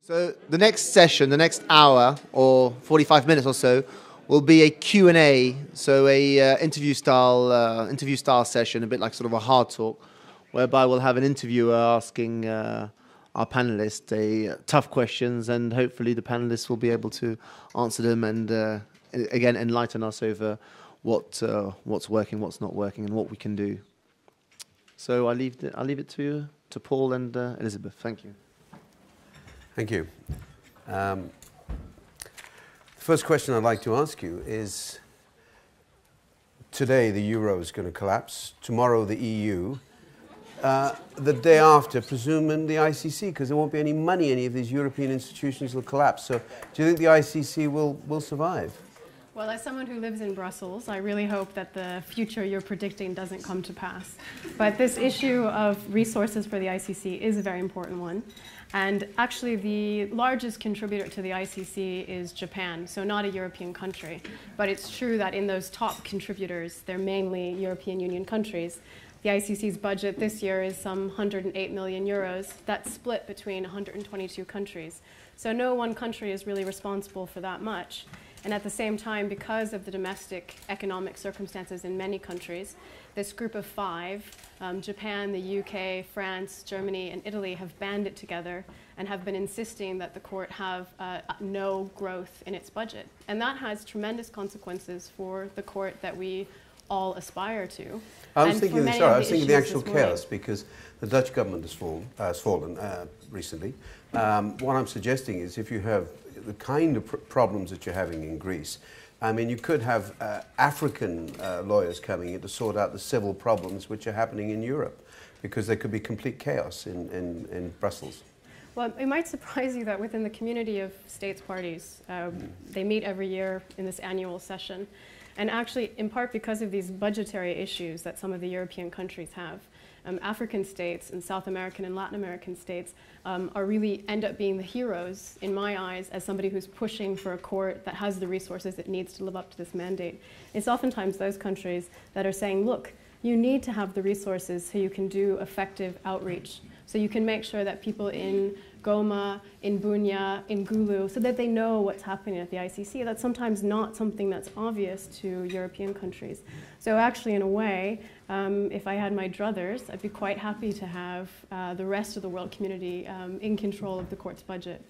So the next session, the next hour or 45 minutes or so, will be a Q&A, so a interview style session, a bit like sort of a hard talk, whereby we'll have an interviewer asking our panelists tough questions, and hopefully the panelists will be able to answer them and again enlighten us over what's working, what's not working, and what we can do. So I'll leave it to you, to Paul and Elizabeth. Thank you. Thank you. The first question I'd like to ask you is, today the euro is going to collapse, tomorrow the EU, the day after, presumably the ICC, because there won't be any money, any of these European institutions will collapse. So do you think the ICC will survive? Well, as someone who lives in Brussels, I really hope that the future you're predicting doesn't come to pass. But this issue of resources for the ICC is a very important one. And actually, the largest contributor to the ICC is Japan, so not a European country. But it's true that in those top contributors, they're mainly European Union countries. The ICC's budget this year is some 108 million euros. That's split between 122 countries. So no one country is really responsible for that much. And at the same time, because of the domestic economic circumstances in many countries, this group of five, Japan, the UK, France, Germany, and Italy, have banded together and have been insisting that the court have no growth in its budget. And that has tremendous consequences for the court that we all aspire to. I was thinking the actual chaos, because the Dutch government has fallen recently. What I'm suggesting is, if you have the kind of problems that you're having in Greece, I mean, you could have African lawyers coming in to sort out the civil problems which are happening in Europe, because there could be complete chaos in Brussels. Well, it might surprise you that within the community of states parties, they meet every year in this annual session. And actually, in part because of these budgetary issues that some of the European countries have, African states and South American and Latin American states end up being the heroes, in my eyes, as somebody who's pushing for a court that has the resources it needs to live up to this mandate. It's oftentimes those countries that are saying, look, you need to have the resources so you can do effective outreach, so you can make sure that people in Goma, in Bunia, in Gulu, so that they know what's happening at the ICC. That's sometimes not something that's obvious to European countries. So actually, in a way, if I had my druthers, I'd be quite happy to have the rest of the world community in control of the court's budget.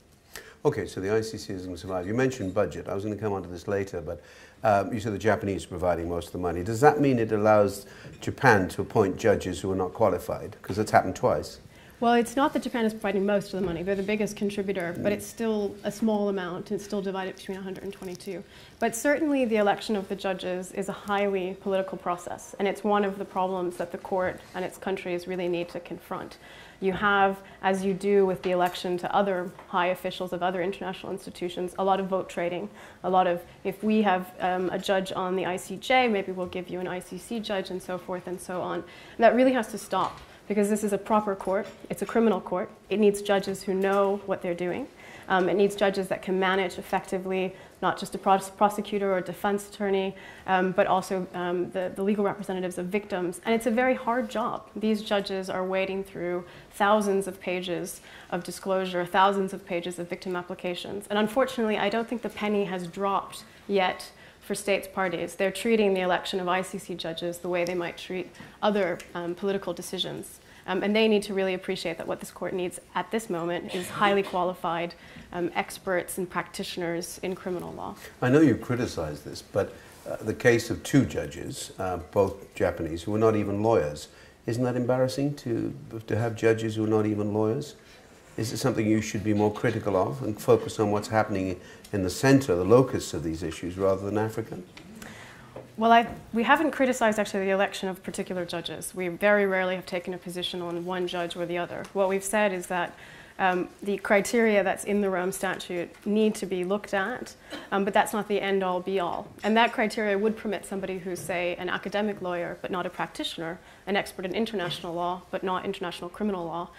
Okay, so the ICC is going to survive. You mentioned budget. I was going to come on to this later, but you said the Japanese are providing most of the money. Does that mean it allows Japan to appoint judges who are not qualified? Because that's happened twice. Well, it's not that Japan is providing most of the money. They're the biggest contributor, but it's still a small amount. It's still divided between 122. But certainly the election of the judges is a highly political process, and it's one of the problems that the court and its countries really need to confront. You have, as you do with the election to other high officials of other international institutions, a lot of vote trading, a lot of, if we have a judge on the ICJ, maybe we'll give you an ICC judge, and so forth and so on. And that really has to stop, because this is a proper court. It's a criminal court. It needs judges who know what they're doing. It needs judges that can manage effectively, not just a prosecutor or a defense attorney, but also the legal representatives of victims. And it's a very hard job. These judges are wading through thousands of pages of disclosure, thousands of pages of victim applications. And unfortunately, I don't think the penny has dropped yet for states parties. They're treating the election of ICC judges the way they might treat other political decisions. And they need to really appreciate that what this court needs at this moment is highly qualified experts and practitioners in criminal law. I know you criticized this, but the case of two judges, both Japanese, who are not even lawyers, isn't that embarrassing to have judges who are not even lawyers? Is it something you should be more critical of and focus on what's happening in the center, the locus of these issues, rather than Africa? Well, we haven't criticized actually the election of particular judges. We very rarely have taken a position on one judge or the other. What we've said is that the criteria that's in the Rome Statute need to be looked at, but that's not the end-all, be-all. And that criteria would permit somebody who's, say, an academic lawyer, but not a practitioner, an expert in international law, but not international criminal law,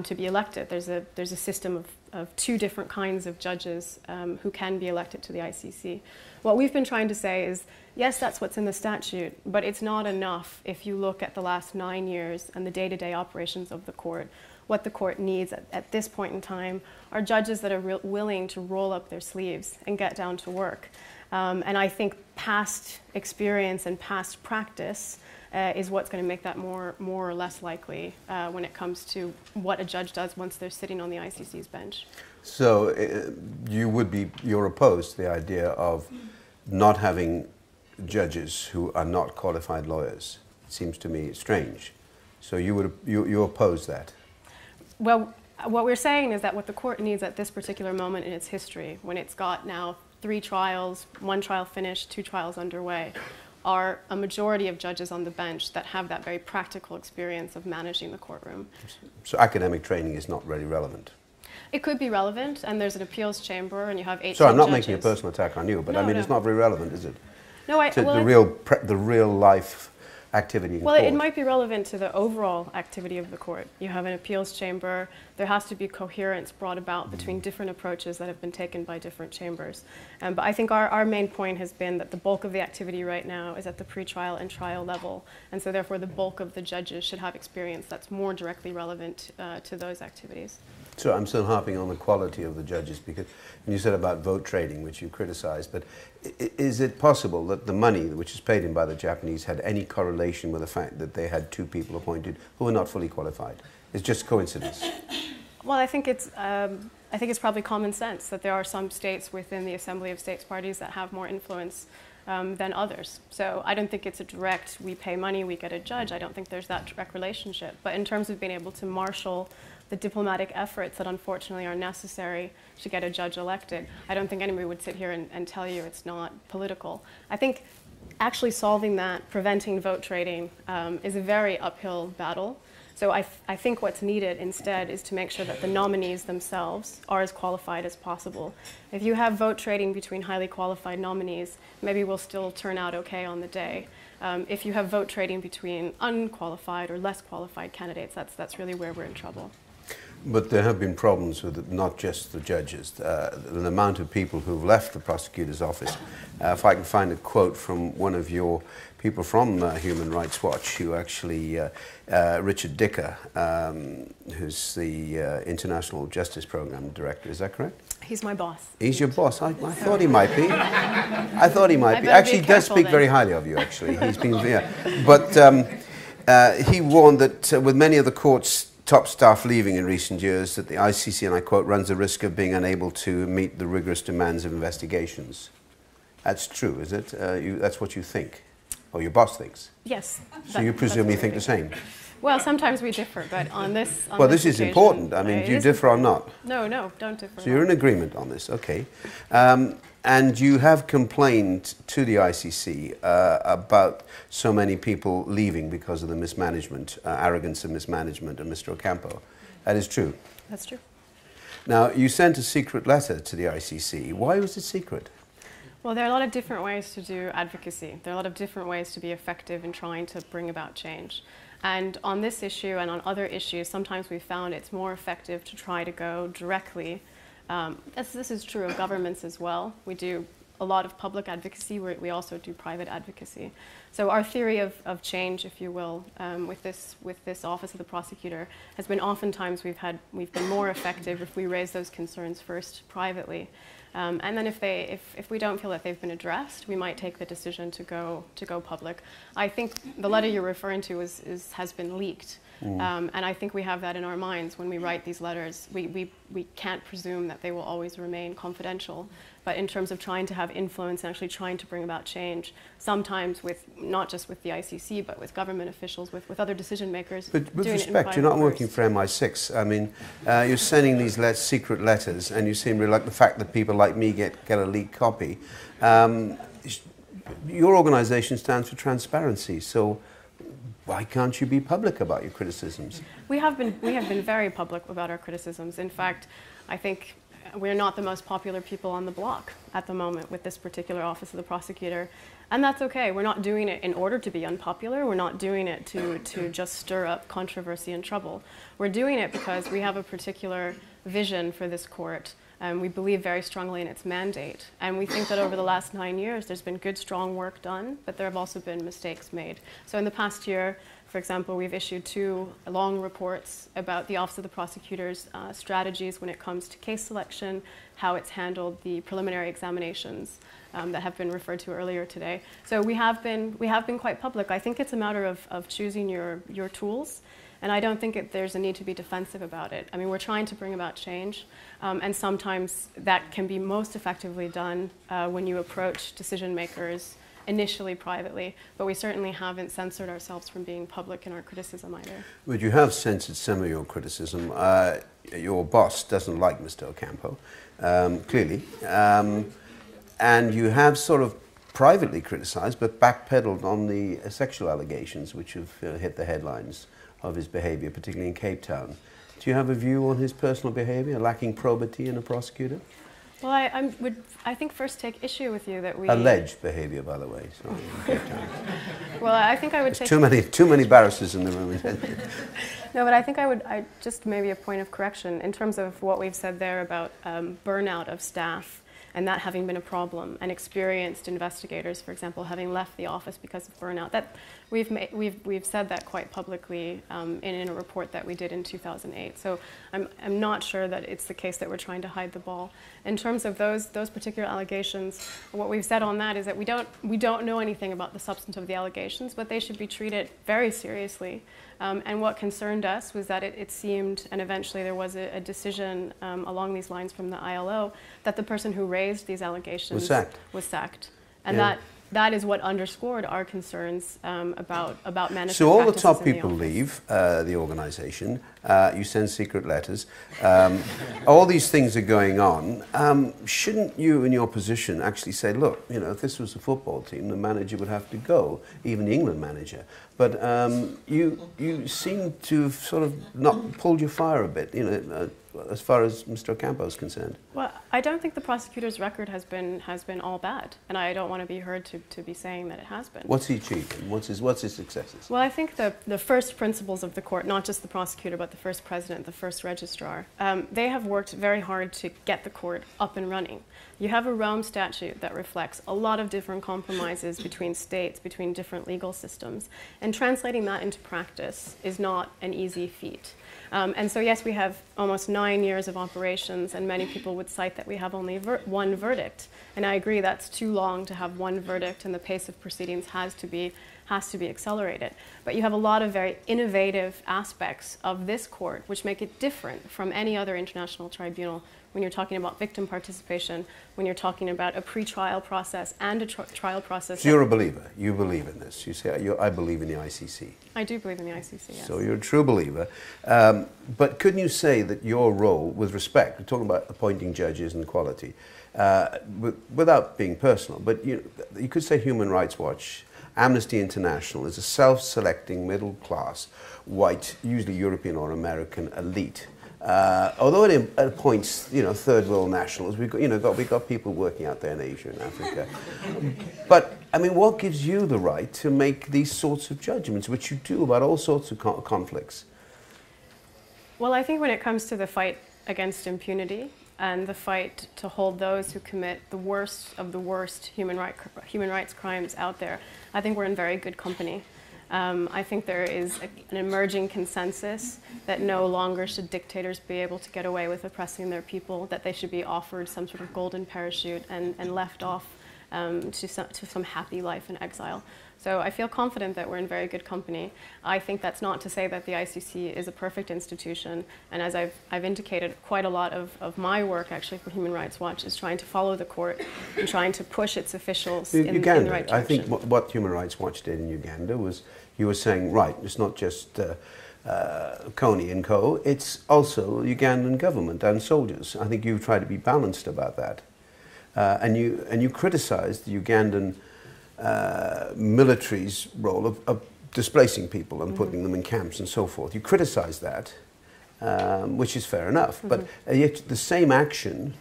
to be elected. There's a system of two different kinds of judges who can be elected to the ICC. What we've been trying to say is, yes, that's what's in the statute, but it's not enough if you look at the last 9 years and the day-to-day operations of the court. what the court needs at this point in time are judges that are willing to roll up their sleeves and get down to work. And I think past experience and past practice is what's going to make that more or less likely when it comes to what a judge does once they're sitting on the ICC's bench. So you're opposed to the idea of not having judges who are not qualified lawyers. It seems to me strange. So you oppose that? Well, what we're saying is that what the court needs at this particular moment in its history, when it's got now 3 trials, 1 trial finished, 2 trials underway, are a majority of judges on the bench that have that very practical experience of managing the courtroom. So academic training is not really relevant? It could be relevant, and there's an appeals chamber, and you have 18 So I'm not judges. making a personal attack on you, but No, I mean, no. it's not very relevant, is it? No, The real life activity in Well, court. it might be relevant to the overall activity of the court. You have an appeals chamber. There has to be coherence brought about between different approaches that have been taken by different chambers. But I think our main point has been that the bulk of the activity right now is at the pretrial and trial level. And so therefore the bulk of the judges should have experience that's more directly relevant to those activities. So I'm still harping on the quality of the judges, because you said about vote trading, which you criticized, but is it possible that the money which is paid in by the Japanese had any correlation with the fact that they had 2 people appointed who were not fully qualified? It's just coincidence. Well, I think it's probably common sense that there are some states within the Assembly of States parties that have more influence than others. So I don't think it's a direct, we pay money, we get a judge. I don't think there's that direct relationship. But in terms of being able to marshal the diplomatic efforts that unfortunately are necessary to get a judge elected, I don't think anybody would sit here and tell you it's not political. I think actually solving that, preventing vote trading, is a very uphill battle. So I think what's needed instead is to make sure that the nominees themselves are as qualified as possible. If you have vote trading between highly qualified nominees, maybe we'll still turn out okay on the day. If you have vote trading between unqualified or less qualified candidates, that's really where we're in trouble. But there have been problems with it, not just the judges. The amount of people who've left the prosecutor's office. If I can find a quote from one of your people from Human Rights Watch, who actually, Richard Dicker, who's the International Justice Program Director, is that correct? He's my boss. He's your boss? I thought he might be. I thought he might be. Actually, he does speak very highly of you, actually. He's been, yeah. But he warned that with many of the court's top staff leaving in recent years, that the ICC, and I quote, runs the risk of being unable to meet the rigorous demands of investigations. That's true, is it? That's what you think, or your boss thinks? Yes. So you presumably think the same? Well, sometimes we differ, but on this well, this is important. I mean, do you differ or not? No, don't differ. So you're in agreement on this, okay. And you have complained to the ICC about so many people leaving because of the mismanagement, arrogance and mismanagement of Mr. Ocampo. That is true? That's true. Now, you sent a secret letter to the ICC. Why was it secret? Well, there are a lot of different ways to do advocacy. There are a lot of different ways to be effective in trying to bring about change. And on this issue and on other issues, sometimes we've found it's more effective to try to go directly. This is true of governments as well. We do a lot of public advocacy. We also do private advocacy. So our theory of change, if you will, with this Office of the Prosecutor has been oftentimes we've been more effective if we raise those concerns first privately. And then if we don't feel that they've been addressed, we might take the decision to go public. I think the letter you're referring to has been leaked. And I think we have that in our minds when we write these letters. We can't presume that they will always remain confidential. But in terms of trying to have influence and actually trying to bring about change, sometimes with not just with the ICC, but with government officials, with other decision makers. But with respect, you're not working for MI6. I mean, you're sending these secret letters, and you seem to like the fact that people like me get a leaked copy. Your organisation stands for transparency, so why can't you be public about your criticisms? We have been very public about our criticisms. In fact, I think we're not the most popular people on the block at the moment with this particular Office of the Prosecutor. And that's okay. We're not doing it in order to be unpopular. We're not doing it to just stir up controversy and trouble. We're doing it because we have a particular vision for this court We believe very strongly in its mandate. And we think that over the last 9 years, there's been good, strong work done, but there have also been mistakes made. So in the past year, for example, we've issued 2 long reports about the Office of the Prosecutor's strategies when it comes to case selection, how it's handled the preliminary examinations that have been referred to earlier today. So we have been quite public. I think it's a matter of choosing your tools. And I don't think there's a need to be defensive about it. I mean, we're trying to bring about change, and sometimes that can be most effectively done when you approach decision makers initially privately, but we certainly haven't censored ourselves from being public in our criticism either. But you have censored some of your criticism. Your boss doesn't like Mr. Ocampo, clearly, and you have sort of privately criticized but backpedaled on the sexual allegations which have hit the headlines of his behavior, particularly in Cape Town. Do you have a view on his personal behavior, lacking probity in a prosecutor? Well, I think first take issue with you that we... Alleged behavior, by the way. Sorry, in Cape Town. Well, I think I would take... Too many barristers in the room. No, but I think I just maybe a point of correction in terms of what we've said there about burnout of staff, and that having been a problem, and experienced investigators, for example, having left the office because of burnout. That we've said that quite publicly in a report that we did in 2008. So I'm not sure that it's the case that we're trying to hide the ball. In terms of those particular allegations, what we've said on that is that we don't know anything about the substance of the allegations, but they should be treated very seriously. And what concerned us was that it seemed, and eventually there was a decision along these lines from the ILO, that the person who raised these allegations was sacked. And yeah. that is what underscored our concerns about management. So all the top people leave the organization, you send secret letters, all these things are going on. Shouldn't you, in your position, actually say, look, you know, if this was a football team, the manager would have to go, even the England manager. But you seem to have sort of not pulled your fire a bit, you know, as far as Mr. Ocampo is concerned. Well, I don't think the prosecutor's record has been all bad, and I don't want to be heard to be saying that it has been. What's he achieved? What's his successes? Well, I think the first principles of the court, not just the prosecutor, but the first president, the first registrar, they have worked very hard to get the court up and running. You have a Rome statute that reflects a lot of different compromises between states, between different legal systems, and translating that into practice is not an easy feat. And so yes, we have almost 9 years of operations, and many people would cite that we have only one verdict. And I agree that's too long to have one verdict, and the pace of proceedings has to be accelerated. But you have a lot of very innovative aspects of this court which make it different from any other international tribunal when you're talking about victim participation, when you're talking about a pre-trial process and a trial process. So you're a believer. You believe in this. You say, I believe in the ICC. I do believe in the ICC, yes. So you're a true believer. But couldn't you say that your role, with respect, we're talking about appointing judges and quality, without being personal, but you could say Human Rights Watch, Amnesty International is a self-selecting middle-class, white, usually European or American elite. Although it appoints, third world nationals, we've got people working out there in Asia and Africa. But I mean, what gives you the right to make these sorts of judgments, which you do about all sorts of conflicts? Well, I think when it comes to the fight against impunity and the fight to hold those who commit the worst of the worst human rights crimes out there, I think we're in very good company. I think there is an emerging consensus that no longer should dictators be able to get away with oppressing their people, that they should be offered some sort of golden parachute and left off to some happy life in exile. So I feel confident that we're in very good company. I think that's not to say that the ICC is a perfect institution, and as I've indicated, quite a lot of my work actually for Human Rights Watch is trying to follow the court and trying to push its officials in the right direction. I think what Human Rights Watch did in Uganda was, you were saying, right, it's not just Kony and co, it's also Ugandan government and soldiers. I think you try to be balanced about that. And you criticized the Ugandan military's role of displacing people and putting them in camps and so forth. You criticize that, which is fair enough. But yet the same action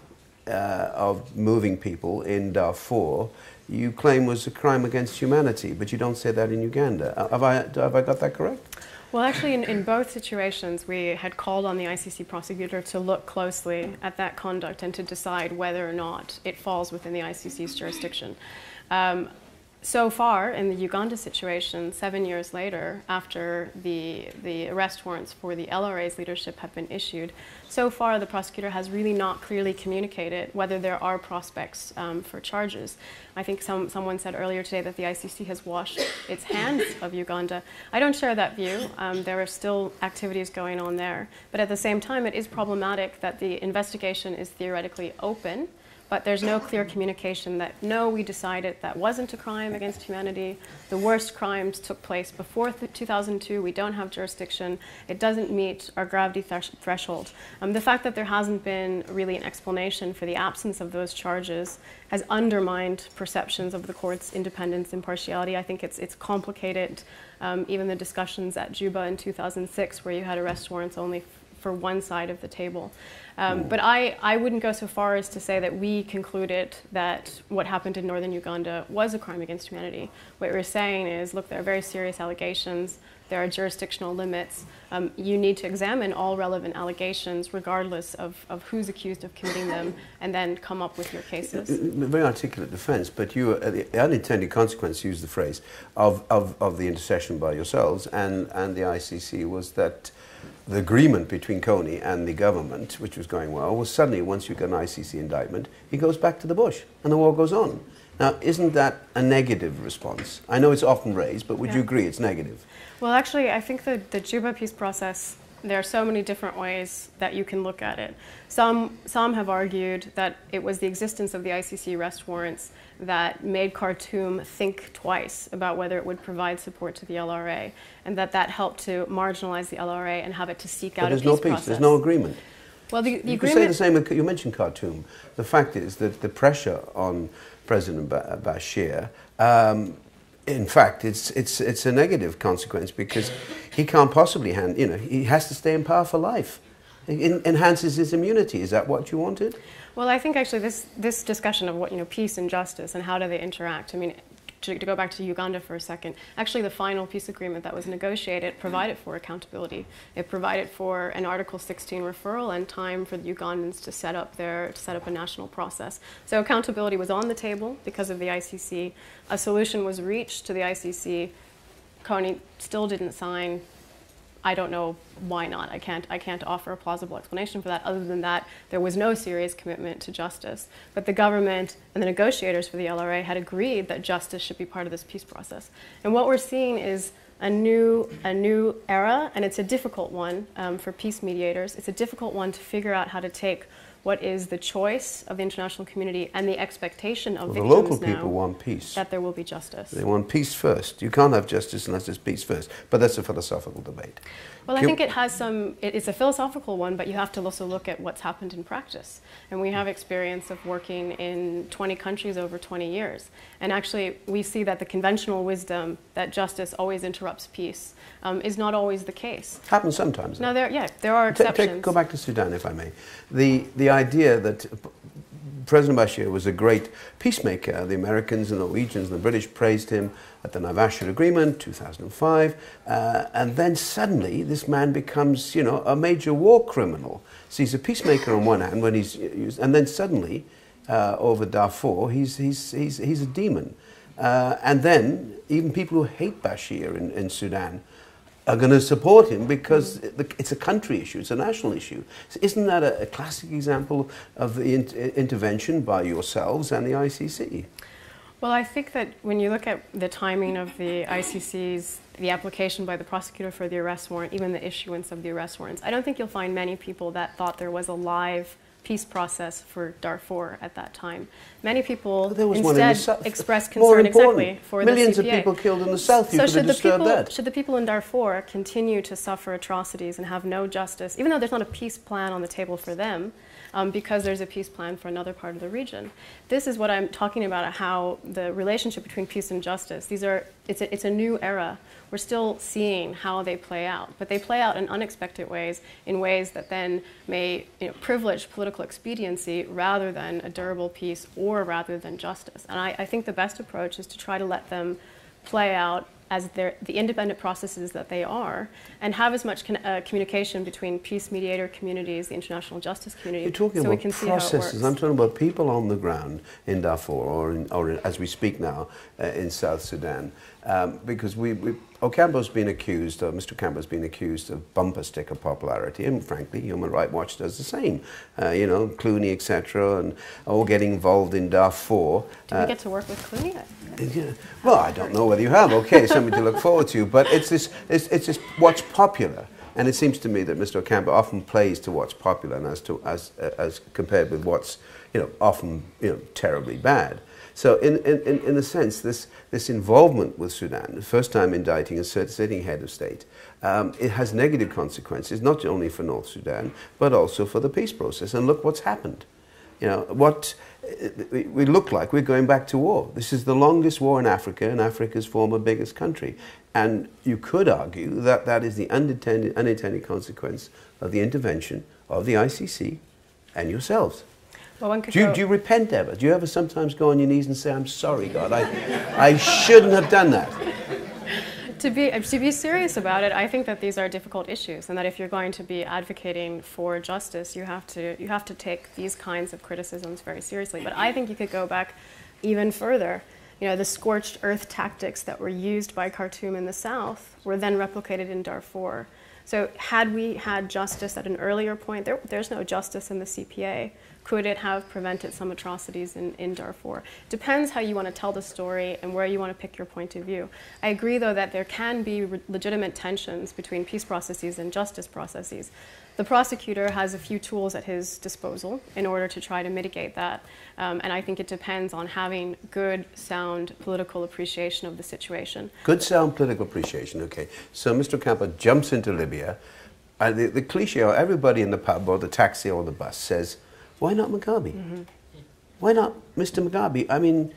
of moving people in Darfur, you claim was a crime against humanity, but you don't say that in Uganda. Have I got that correct? Well, actually, in both situations, we had called on the ICC prosecutor to look closely at that conduct and to decide whether or not it falls within the ICC's jurisdiction. So far, in the Uganda situation, 7 years later, after the arrest warrants for the LRA's leadership have been issued, so far the prosecutor has really not clearly communicated whether there are prospects for charges. I think someone said earlier today that the ICC has washed its hands of Uganda. I don't share that view. There are still activities going on there. But at the same time, it is problematic that the investigation is theoretically open, but there's no clear communication that, no, we decided that wasn't a crime against humanity. The worst crimes took place before 2002. We don't have jurisdiction. It doesn't meet our gravity threshold. The fact that there hasn't been really an explanation for the absence of those charges has undermined perceptions of the court's independence, impartiality. I think it's complicated. Even the discussions at Juba in 2006, where you had arrest warrants only for one side of the table. But I wouldn't go so far as to say that we concluded that what happened in northern Uganda was a crime against humanity. What we're saying is, look, there are very serious allegations. There are jurisdictional limits. You need to examine all relevant allegations, regardless of who's accused of committing them, and then come up with your cases. Very articulate defense, but you, the unintended consequence, used the phrase, of the intercession by yourselves and the ICC was that the agreement between Kony and the government, which was going well, was suddenly, once you get an ICC indictment, he goes back to the bush and the war goes on. Now, isn't that a negative response? I know it's often raised, but would you agree it's negative? Well, actually, I think the Juba peace process, there are so many different ways that you can look at it. Some have argued that it was the existence of the ICC arrest warrants that made Khartoum think twice about whether it would provide support to the LRA, and that helped to marginalize the LRA and have it to seek out a peace process. There's no agreement. Well, the you agreement... could say the same, you mentioned Khartoum. The fact is that the pressure on President Bashir, in fact, it's a negative consequence because he can't possibly he has to stay in power for life. It enhances his immunity. Is that what you wanted? Well, I think actually this discussion of what, peace and justice and how do they interact, I mean, to go back to Uganda for a second, actually the final peace agreement that was negotiated provided for accountability. It provided for an Article 16 referral and time for the Ugandans to set up a national process. So accountability was on the table because of the ICC. A solution was reached to the ICC. Kony still didn't sign. I don't know why not. I can't offer a plausible explanation for that, other than that there was no serious commitment to justice. But the government and the negotiators for the LRA had agreed that justice should be part of this peace process. And what we're seeing is a new era, and it's a difficult one for peace mediators. It's a difficult one to figure out how to take what is the choice of the international community and the expectation of victims now. The local people want peace. That there will be justice. They want peace first. You can't have justice unless there's peace first. But that's a philosophical debate. Well, I think it has it's a philosophical one, but you have to also look at what's happened in practice. And we have experience of working in 20 countries over 20 years. And actually, we see that the conventional wisdom that justice always interrupts peace is not always the case. Happens sometimes. No, there are exceptions. Go back to Sudan, if I may. The idea that President Bashir was a great peacemaker. The Americans and the Norwegians and the British praised him at the Navashir Agreement, 2005. And then suddenly this man becomes, a major war criminal. So he's a peacemaker on one hand when he's used, and then suddenly over Darfur, he's a demon. And then even people who hate Bashir in Sudan are going to support him because it's a country issue, it's a national issue. So isn't that a classic example of the intervention by yourselves and the ICC? Well, I think that when you look at the timing of the the application by the prosecutor for the arrest warrant, even the issuance of the arrest warrants, I don't think you'll find many people that thought there was a live peace process for Darfur at that time. Many people instead expressed concern exactly for the CPA. Millions of people killed in the south. So should the people in Darfur continue to suffer atrocities and have no justice, even though there's not a peace plan on the table for them, because there's a peace plan for another part of the region? This is what I'm talking about, how the relationship between peace and justice, it's a new era. We're still seeing how they play out, but they play out in unexpected ways, in ways that then may privilege political expediency rather than a durable peace or rather than justice. And I think the best approach is to try to let them play out as the independent processes that they are, and have as much communication between peace mediator communities, the international justice community. You're talking about processes. I'm talking about people on the ground in Darfur, or as we speak now, in South Sudan. Because Ocampo's been accused, or Mr. Ocampo's been accused of bumper sticker popularity, and frankly, Human Rights Watch does the same. You know, Clooney, etc., and all getting involved in Darfur. Do we get to work with Clooney? Well, I don't know whether you have. Okay, something to look forward to. But it's this what's popular. And it seems to me that Mr. Ocampo often plays to what's popular, and as compared with what's often terribly bad. So in a sense, this involvement with Sudan, the first time indicting a sitting head of state, it has negative consequences, not only for North Sudan, but also for the peace process. And look what's happened. We look like we're going back to war. This is the longest war in Africa, and Africa's former biggest country. And you could argue that that is the unintended consequence of the intervention of the ICC and yourselves. Well, do you repent ever? Do you ever sometimes go on your knees and say, I'm sorry, God, I shouldn't have done that? To be serious about it, I think that these are difficult issues, and that if you're going to be advocating for justice, you have to take these kinds of criticisms very seriously. But I think you could go back even further. The scorched earth tactics that were used by Khartoum in the south were then replicated in Darfur. So had we had justice at an earlier point, there's no justice in the CPA. Could it have prevented some atrocities in Darfur? Depends how you want to tell the story and where you want to pick your point of view. I agree, though, that there can be legitimate tensions between peace processes and justice processes. The prosecutor has a few tools at his disposal in order to try to mitigate that. And I think it depends on having good, sound political appreciation of the situation. Good, sound political appreciation, okay. So Mr. Ocampo jumps into Libya. The cliche, or everybody in the pub or the taxi or the bus says, why not Mugabe? Mm-hmm. Why not Mr. Mugabe? I mean,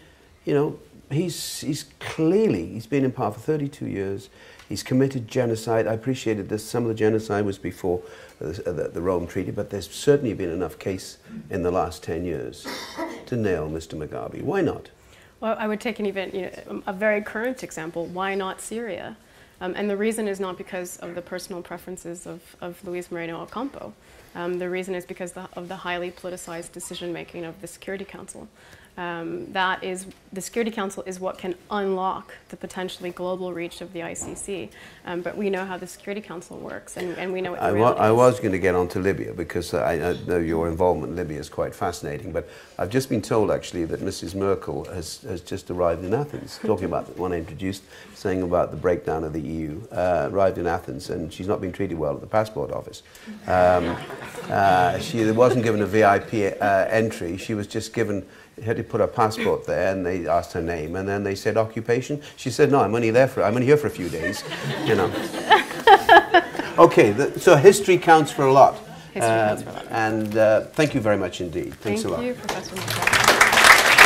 he's been in power for 32 years. He's committed genocide. I appreciated this. Some of the genocide was before the Rome Treaty, but there's certainly been enough case in the last 10 years to nail Mr. Mugabe. Why not? Well, I would take a very current example. Why not Syria? And the reason is not because of the personal preferences of Luis Moreno Ocampo. The reason is because of the highly politicized decision-making of the Security Council. The Security Council is what can unlock the potentially global reach of the ICC. But we know how the Security Council works, and we know what the reality is. I was going to get on to Libya, because I know your involvement in Libya is quite fascinating, but I've just been told, actually, that Mrs. Merkel has just arrived in Athens, talking about the one I introduced, saying about the breakdown of the EU, arrived in Athens, and she's not been treated well at the passport office. She wasn't given a VIP entry. She was just given, had to put her passport there, and they asked her name, and then they said occupation. She said, no, I'm only here for a few days, Okay, so history counts for a lot. History counts for a lot. And thank you very much indeed. Thanks a lot. Thank you, Professor Mark.